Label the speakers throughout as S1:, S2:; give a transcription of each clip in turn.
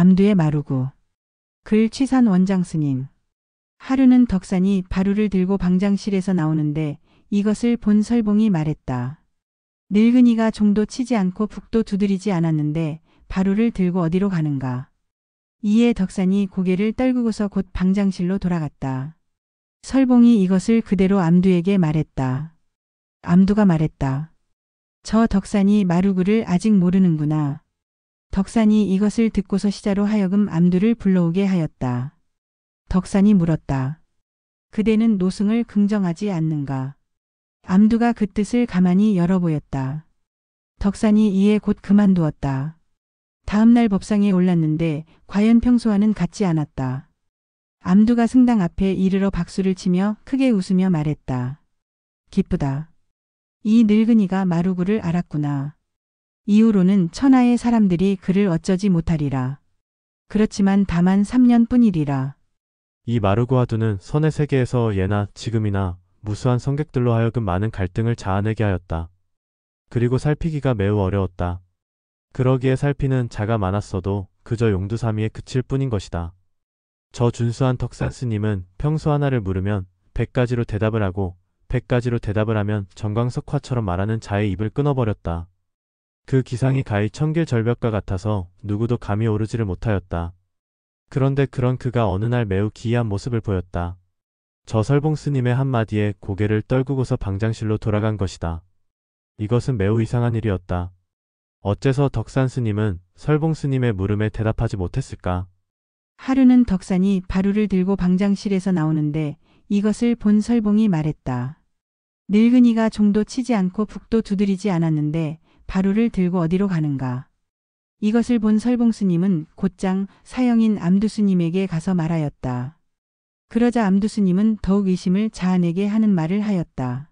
S1: 암두의 마루구. 글 취산 원장 스님. 하루는 덕산이 바루를 들고 방장실에서 나오는데 이것을 본 설봉이 말했다. 늙은이가 종도 치지 않고 북도 두드리지 않았는데 바루를 들고 어디로 가는가. 이에 덕산이 고개를 떨구고서 곧 방장실로 돌아갔다. 설봉이 이것을 그대로 암두에게 말했다. 암두가 말했다. 저 덕산이 마루구를 아직 모르는구나. 덕산이 이것을 듣고서 시자로 하여금 암두를 불러오게 하였다. 덕산이 물었다. 그대는 노승을 긍정하지 않는가? 암두가 그 뜻을 가만히 열어보였다. 덕산이 이에 곧 그만두었다. 다음날 법상에 올랐는데 과연 평소와는 같지 않았다. 암두가 승당 앞에 이르러 박수를 치며 크게 웃으며 말했다. 기쁘다. 이 늙은이가 마루구를 알았구나. 이후로는 천하의 사람들이 그를 어쩌지 못하리라. 그렇지만 다만 3년뿐이리라.
S2: 이 마루구와 두는 선의 세계에서 예나 지금이나 무수한 성객들로 하여금 많은 갈등을 자아내게 하였다. 그리고 살피기가 매우 어려웠다. 그러기에 살피는 자가 많았어도 그저 용두사미에 그칠 뿐인 것이다. 저 준수한 덕산 스님은 평소 하나를 물으면 100가지로 대답을 하고 100가지로 대답을 하면 정광석화처럼 말하는 자의 입을 끊어버렸다. 그 기상이 가히 천길절벽과 같아서 누구도 감히 오르지를 못하였다. 그런데 그런 그가 어느 날 매우 기이한 모습을 보였다. 저 설봉 스님의 한마디에 고개를 떨구고서 방장실로 돌아간 것이다. 이것은 매우 이상한 일이었다. 어째서 덕산 스님은 설봉 스님의 물음에 대답하지 못했을까?
S1: 하루는 덕산이 바루를 들고 방장실에서 나오는데 이것을 본 설봉이 말했다. 늙은이가 종도 치지 않고 북도 두드리지 않았는데 바루를 들고 어디로 가는가. 이것을 본 설봉 스님은 곧장 사형인 암두 스님에게 가서 말하였다. 그러자 암두 스님은 더욱 의심을 자아내게 하는 말을 하였다.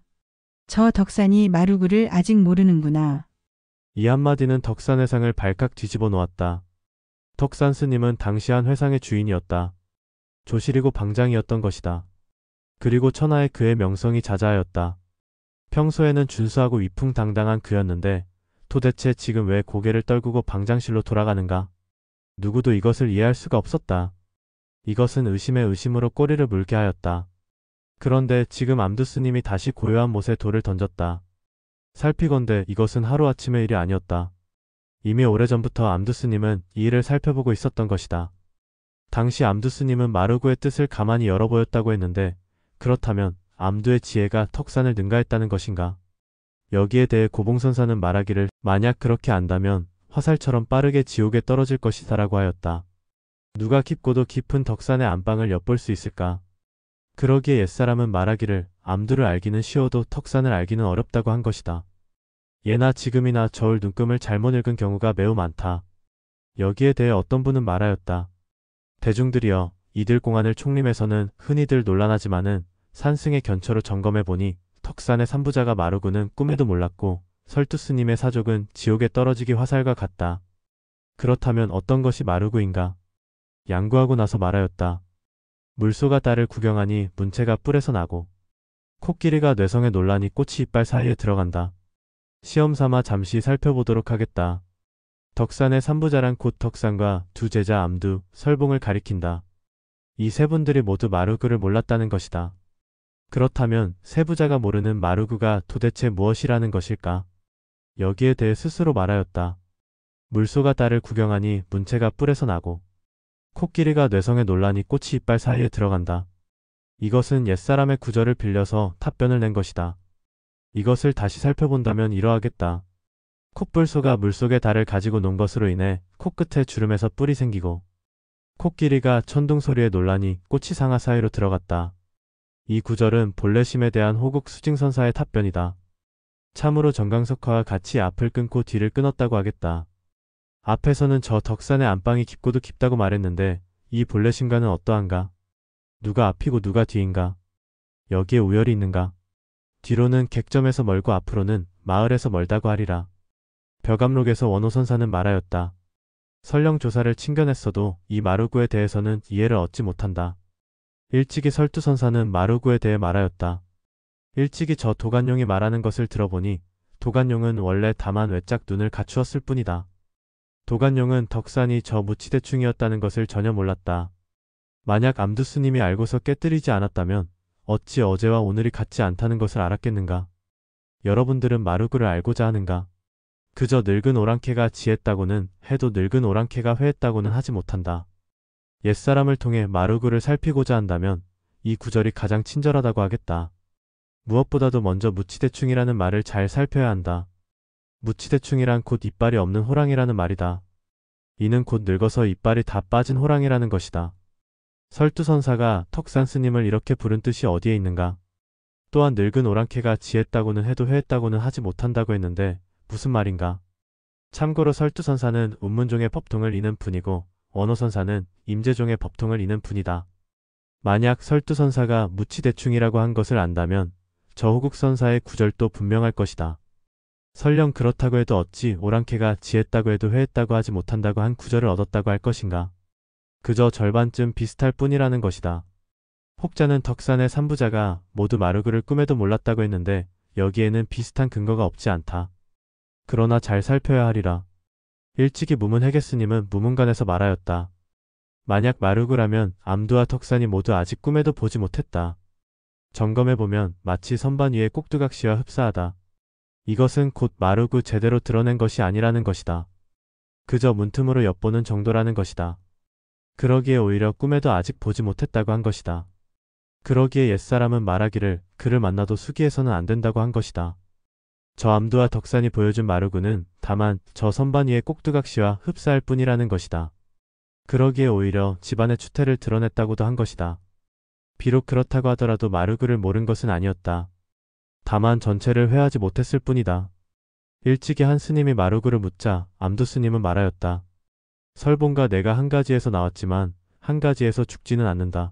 S1: 저 덕산이 마루구를 아직 모르는구나.
S2: 이 한마디는 덕산 회상을 발칵 뒤집어 놓았다. 덕산 스님은 당시 한 회상의 주인이었다. 조실이고 방장이었던 것이다. 그리고 천하에 그의 명성이 자자하였다. 평소에는 준수하고 위풍당당한 그였는데 도대체 지금 왜 고개를 떨구고 방장실로 돌아가는가? 누구도 이것을 이해할 수가 없었다. 이것은 의심에 의심으로 꼬리를 물게 하였다. 그런데 지금 암두 스님이 다시 고요한 못에 돌을 던졌다. 살피건대 이것은 하루아침의 일이 아니었다. 이미 오래전부터 암두 스님은 이 일을 살펴보고 있었던 것이다. 당시 암두 스님은 마루구의 뜻을 가만히 열어보였다고 했는데 그렇다면 암두의 지혜가 덕산을 능가했다는 것인가? 여기에 대해 고봉선사는 말하기를 만약 그렇게 안다면 화살처럼 빠르게 지옥에 떨어질 것이다라고 하였다. 누가 깊고도 깊은 덕산의 안방을 엿볼 수 있을까? 그러기에 옛사람은 말하기를 암두를 알기는 쉬워도 덕산을 알기는 어렵다고 한 것이다. 예나 지금이나 저울 눈금을 잘못 읽은 경우가 매우 많다. 여기에 대해 어떤 분은 말하였다. 대중들이여, 이들 공안을 총림해서는 흔히들 논란하지만은 산승의 견처로 점검해보니 덕산의 삼부자가 마루구는 꿈에도 몰랐고 설두 스님의 사족은 지옥에 떨어지기 화살과 같다. 그렇다면 어떤 것이 마루구인가? 양구하고 나서 말하였다. 물소가 딸을 구경하니 문채가 뿔에서 나고 코끼리가 뇌성에 놀라니 꽃이 이빨 사이에 들어간다. 시험삼아 잠시 살펴보도록 하겠다. 덕산의 삼부자란 곧 덕산과 두 제자 암두, 설봉을 가리킨다. 이 세 분들이 모두 마루구를 몰랐다는 것이다. 그렇다면 세부자가 모르는 마루구가 도대체 무엇이라는 것일까? 여기에 대해 스스로 말하였다. 물소가 딸을 구경하니 문채가 뿔에서 나고 코끼리가 뇌성에 놀라니 꽃이 이빨 사이에 들어간다. 이것은 옛사람의 구절을 빌려서 답변을 낸 것이다. 이것을 다시 살펴본다면 이러하겠다. 콧불소가 물속에 달을 가지고 논 것으로 인해 코끝에 주름에서 뿔이 생기고 코끼리가 천둥소리에 놀라니 꽃이 상아 사이로 들어갔다. 이 구절은 본래심에 대한 호국 수징선사의 답변이다. 참으로 정강석화와 같이 앞을 끊고 뒤를 끊었다고 하겠다. 앞에서는 저 덕산의 안방이 깊고도 깊다고 말했는데 이 본래심과는 어떠한가? 누가 앞이고 누가 뒤인가? 여기에 우열이 있는가? 뒤로는 객점에서 멀고 앞으로는 마을에서 멀다고 하리라. 벼감록에서 원호선사는 말하였다. 설령 조사를 친견했어도 이 마루구에 대해서는 이해를 얻지 못한다. 일찍이 설두선사는 마루구에 대해 말하였다. 일찍이 저 도간용이 말하는 것을 들어보니 도간용은 원래 다만 외짝 눈을 갖추었을 뿐이다. 도간용은 덕산이 저 무치대충이었다는 것을 전혀 몰랐다. 만약 암두 스님이 알고서 깨뜨리지 않았다면 어찌 어제와 오늘이 같지 않다는 것을 알았겠는가? 여러분들은 마루구를 알고자 하는가? 그저 늙은 오랑캐가 지했다고는 해도 늙은 오랑캐가 회했다고는 하지 못한다. 옛사람을 통해 마루구를 살피고자 한다면 이 구절이 가장 친절하다고 하겠다. 무엇보다도 먼저 무치대충이라는 말을 잘 살펴야 한다. 무치대충이란 곧 이빨이 없는 호랑이라는 말이다. 이는 곧 늙어서 이빨이 다 빠진 호랑이라는 것이다. 설두선사가 덕산 스님을 이렇게 부른 뜻이 어디에 있는가? 또한 늙은 오랑캐가 지했다고는 해도 회했다고는 하지 못한다고 했는데 무슨 말인가? 참고로 설두선사는 운문종의 법통을 이는 분이고 원호선사는 임재종의 법통을 이는 분이다. 만약 설두선사가 무치대충이라고 한 것을 안다면 저호국선사의 구절도 분명할 것이다. 설령 그렇다고 해도 어찌 오랑캐가 지했다고 해도 회했다고 하지 못한다고 한 구절을 얻었다고 할 것인가? 그저 절반쯤 비슷할 뿐이라는 것이다. 혹자는 덕산의 삼부자가 모두 마루구를 꿈에도 몰랐다고 했는데 여기에는 비슷한 근거가 없지 않다. 그러나 잘 살펴야 하리라. 일찍이 무문해ges스님은 무문관에서 말하였다. 만약 마루구라면 암두와 덕산이 모두 아직 꿈에도 보지 못했다. 점검해보면 마치 선반 위의 꼭두각시와 흡사하다. 이것은 곧 마루구 제대로 드러낸 것이 아니라는 것이다. 그저 문틈으로 엿보는 정도라는 것이다. 그러기에 오히려 꿈에도 아직 보지 못했다고 한 것이다. 그러기에 옛사람은 말하기를 그를 만나도 수기해서는 안 된다고 한 것이다. 저 암두와 덕산이 보여준 마루구는 다만 저 선반 위의 꼭두각시와 흡사할 뿐이라는 것이다. 그러기에 오히려 집안의 추태를 드러냈다고도 한 것이다. 비록 그렇다고 하더라도 마루구를 모른 것은 아니었다. 다만 전체를 회하지 못했을 뿐이다. 일찍이 한 스님이 마루구를 묻자 암두 스님은 말하였다. 설봉과 내가 한 가지에서 나왔지만 한 가지에서 죽지는 않는다.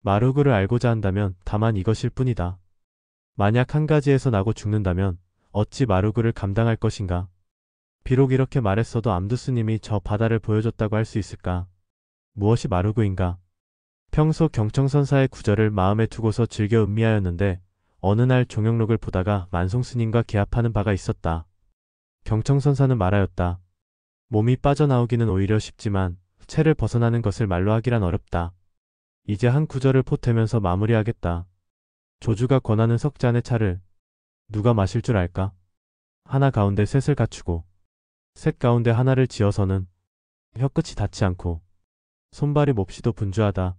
S2: 마루구를 알고자 한다면 다만 이것일 뿐이다. 만약 한 가지에서 나고 죽는다면 어찌 마루구를 감당할 것인가? 비록 이렇게 말했어도 암두 스님이 저 바다를 보여줬다고 할 수 있을까? 무엇이 마루구인가? 평소 경청선사의 구절을 마음에 두고서 즐겨 음미하였는데 어느 날 종영록을 보다가 만송스님과 개합하는 바가 있었다. 경청선사는 말하였다. 몸이 빠져나오기는 오히려 쉽지만 채를 벗어나는 것을 말로 하기란 어렵다. 이제 한 구절을 포태면서 마무리하겠다. 조주가 권하는 석 잔의 차를 누가 마실 줄 알까? 하나 가운데 셋을 갖추고 셋 가운데 하나를 지어서는 혀끝이 닿지 않고 손발이 몹시도 분주하다.